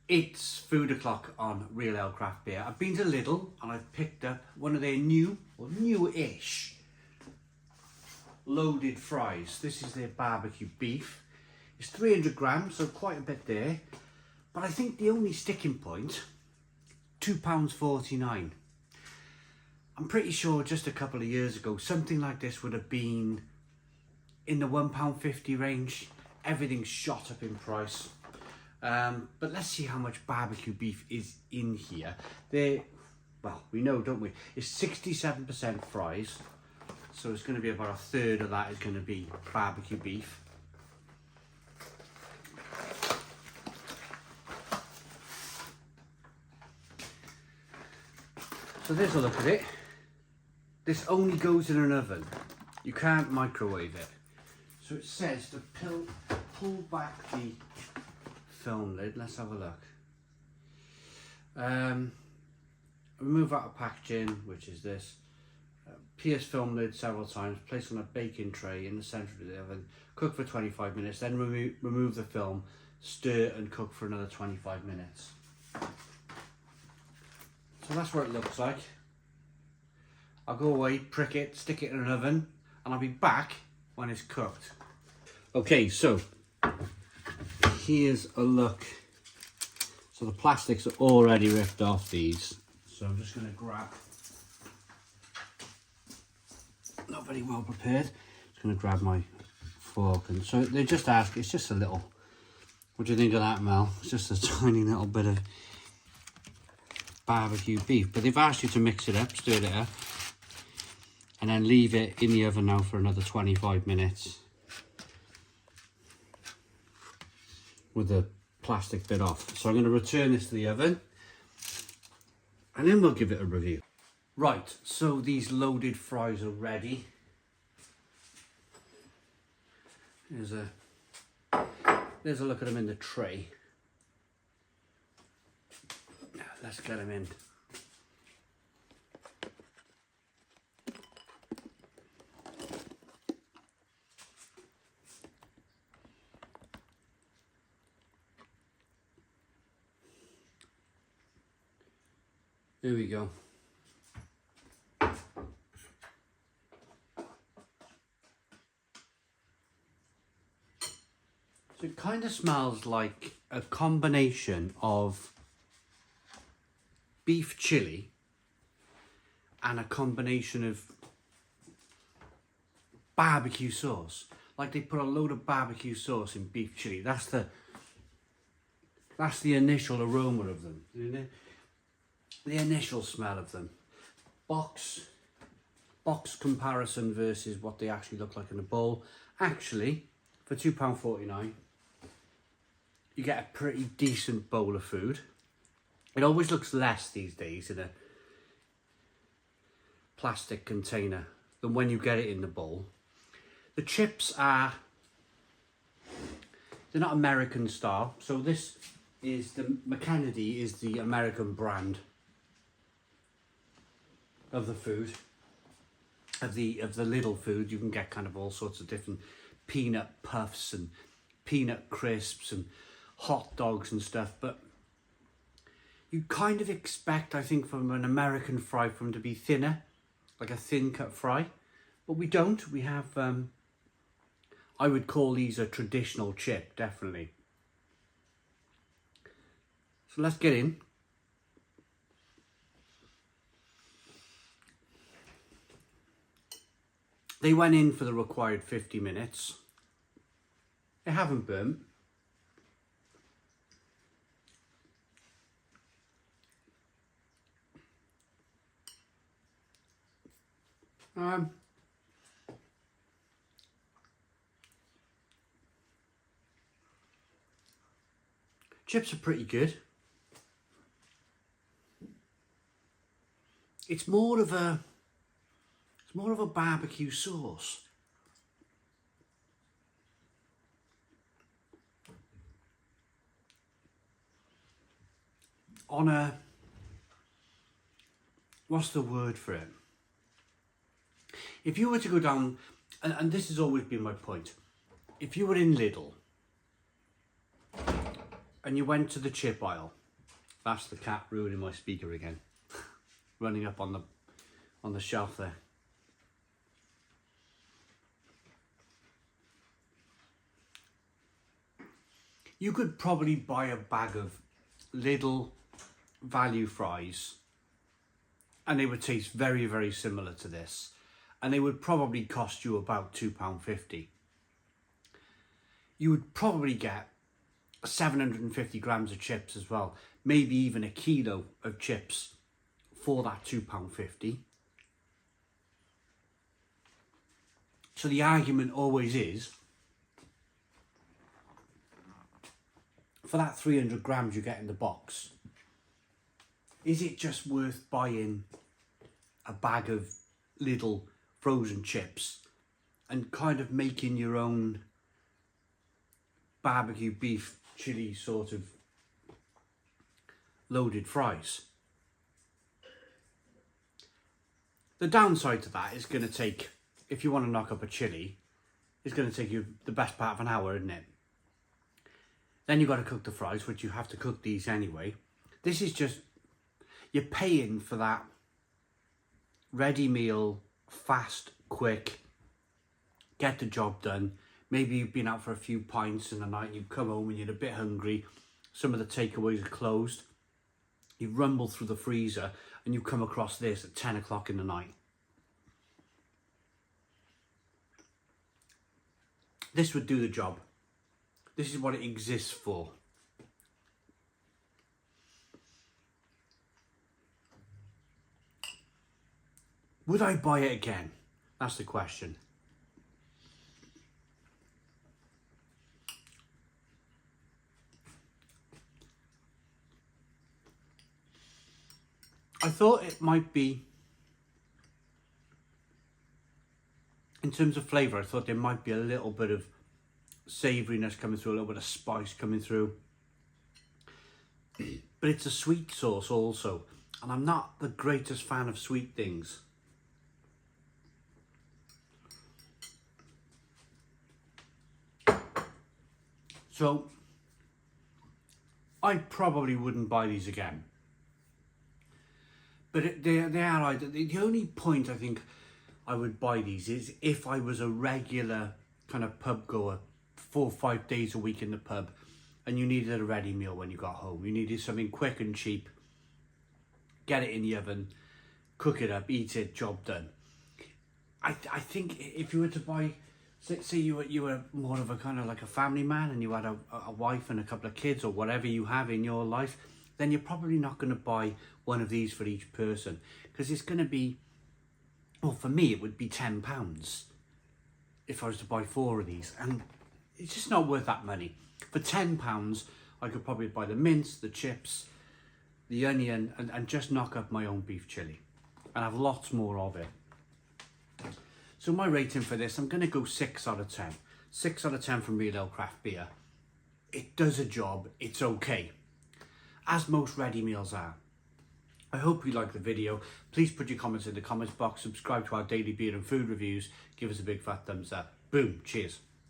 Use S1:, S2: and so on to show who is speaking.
S1: It's food o'clock on Real Ale Craft Beer. I've been to Lidl and I've picked up one of their new, or newish, loaded fries. This is their barbecue beef. It's 300 grams, so quite a bit there. But I think the only sticking point, £2.49. I'm pretty sure just a couple of years ago, something like this would have been in the £1.50 range. Everything's shot up in price. But let's see how much barbecue beef is in here. Well, we know, don't we? It's 67% fries. So it's going to be about a third of that is going to be barbecue beef. So there's a look at it. This only goes in an oven. You can't microwave it. So it says to pull back the film lid. Let's have a look. Remove out of packaging, which is this. Pierce film lid several times, place on a baking tray in the center of the oven, cook for 25 minutes, then remove the film, stir and cook for another 25 minutes. So that's what it looks like. I'll go away, prick it, stick it in an oven, and I'll be back when it's cooked. Okay, so here's a look. So the plastics are already ripped off these. So I'm just going to grab, not very well prepared, just going to grab my fork. And so they just ask, it's just a little, what do you think of that, Mel? It's just a tiny little bit of barbecue beef. But they've asked you to mix it up, stir it up, and then leave it in the oven now for another 25 minutes. With the plastic bit off. So I'm going to return this to the oven and then we'll give it a review. Right, so these loaded fries are ready. There's a look at them in the tray. Let's get them in. Here we go. So it kind of smells like a combination of beef chili and a combination of barbecue sauce. Like they put a load of barbecue sauce in beef chili. That's the initial aroma of them. The initial smell of them. Box comparison versus what they actually look like in a bowl. Actually, for £2.49, you get a pretty decent bowl of food. It always looks less these days in a plastic container than when you get it in the bowl. The chips they're not American style. So this is the McEnnedy is the American brand of the food, of the Lidl food. You can get kind of all sorts of different peanut puffs and peanut crisps and hot dogs and stuff, but you kind of expect, I think, from an American fry for them to be thinner, like a thin cut fry, but we don't. We have, I would call these a traditional chip, definitely. So let's get in. They went in for the required 50 minutes. They haven't burnt. Chips are pretty good. It's more of a barbecue sauce. On a, what's the word for it? If you were to go down, and this has always been my point, if you were in Lidl and you went to the chip aisle. That's the cat ruining my speaker again. Running up on the shelf there. You could probably buy a bag of Lidl value fries and they would taste very, very similar to this. And they would probably cost you about £2.50. You would probably get 750 grams of chips as well. Maybe even a kilo of chips for that £2.50. So the argument always is, for that 300 grams you get in the box, is it just worth buying a bag of Lidl frozen chips and kind of making your own barbecue beef chili sort of loaded fries? The downside to that is going to take, if you want to knock up a chili, it's going to take you the best part of an hour, isn't it? Then you've got to cook the fries, which you have to cook these anyway. This is just, you're paying for that ready meal, fast, quick, get the job done. Maybe you've been out for a few pints in the night, you come home and you're a bit hungry. Some of the takeaways are closed. You rumble through the freezer and you come across this at 10 o'clock in the night. This would do the job. This is what it exists for. Would I buy it again? That's the question. I thought it might be, in terms of flavour, I thought there might be a little bit of savouriness coming through, a little bit of spice coming through. But it's a sweet sauce also, and I'm not the greatest fan of sweet things. So I probably wouldn't buy these again. But they are, the only point I think I would buy these is if I was a regular kind of pub goer, 4 or 5 days a week in the pub, and you needed a ready meal when you got home. You needed something quick and cheap. Get it in the oven, cook it up, eat it, job done. I think if you were to buy, say you were more of a kind of like a family man and you had a wife and a couple of kids or whatever you have in your life, then you're probably not going to buy one of these for each person, because it's going to be, well, for me it would be £10 if I was to buy 4 of these, and it's just not worth that money. For £10 I could probably buy the mince, the chips, the onion, and just knock up my own beef chilli and have lots more of it. So my rating for this, I'm going to go 6 out of 10. 6 out of 10 from Real Ale Craft Beer. It does a job, it's okay, as most ready meals are. I hope you liked the video. Please put your comments in the comments box, subscribe to our daily beer and food reviews, give us a big fat thumbs up. Boom, cheers.